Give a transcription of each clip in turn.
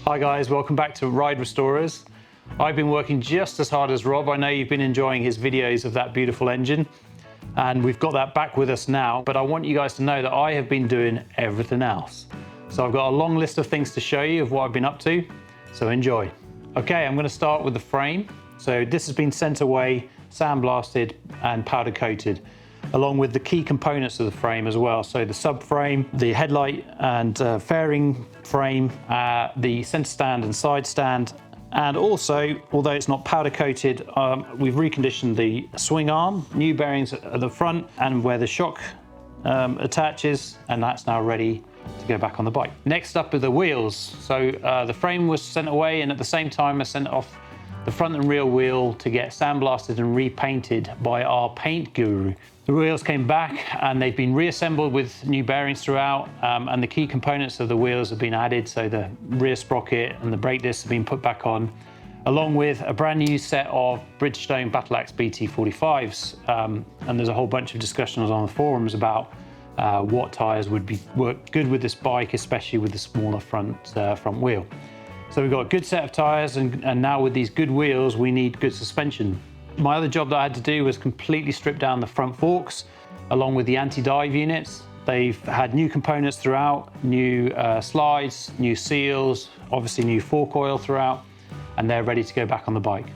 Hi guys, welcome back to Ride Restorers. I've been working just as hard as Rob. I know you've been enjoying his videos of that beautiful engine, and we've got that back with us now, but I want you guys to know that I have been doing everything else. So I've got a long list of things to show you of what I've been up to, so enjoy. Okay, I'm going to start with the frame. So this has been sent away, sandblasted and powder coated, along with the key components of the frame as well. So the subframe, the headlight and fairing frame, the center stand and side stand, and also, although it's not powder coated, we've reconditioned the swing arm, new bearings at the front and where the shock attaches, and that's now ready to go back on the bike. Next up are the wheels. So the frame was sent away, and at the same time I sent off the front and rear wheel to get sandblasted and repainted by our paint guru. The wheels came back and they've been reassembled with new bearings throughout, and the key components of the wheels have been added. So the rear sprocket and the brake discs have been put back on, along with a brand new set of Bridgestone Battle Axe BT45s. And there's a whole bunch of discussions on the forums about what tyres would work good with this bike, especially with the smaller front wheel. So we've got a good set of tyres, and now with these good wheels, we need good suspension. My other job that I had to do was completely strip down the front forks, along with the anti-dive units. They've had new components throughout, new slides, new seals, obviously new fork oil throughout, and they're ready to go back on the bike.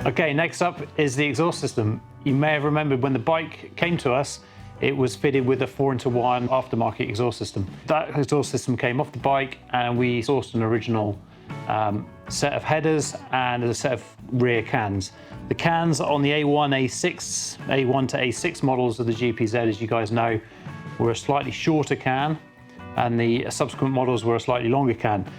Okay, next up is the exhaust system. You may have remembered when the bike came to us, it was fitted with a 4-into-1 aftermarket exhaust system. That exhaust system came off the bike, and we sourced an original set of headers and a set of rear cans. The cans on the A1 to A6 models of the GPZ, as you guys know, were a slightly shorter can, and the subsequent models were a slightly longer can.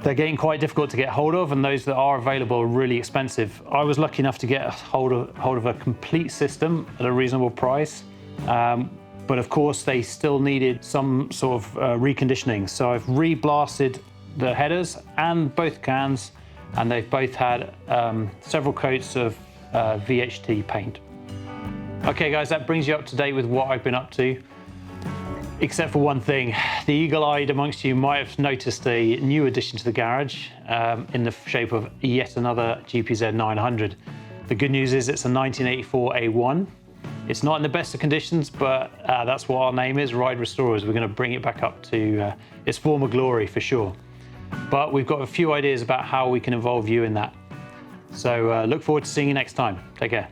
They're getting quite difficult to get hold of, and those that are available are really expensive. I was lucky enough to get hold of a complete system at a reasonable price, but of course they still needed some sort of reconditioning. So I've re-blasted the headers and both cans, and they've both had several coats of VHT paint. Okay guys, that brings you up to date with what I've been up to, except for one thing. The eagle-eyed amongst you might have noticed a new addition to the garage in the shape of yet another GPZ900. The good news is it's a 1984 A1. It's not in the best of conditions, but that's what our name is, Ride Restorers. We're going to bring it back up to its former glory for sure. But we've got a few ideas about how we can involve you in that. So look forward to seeing you next time. Take care.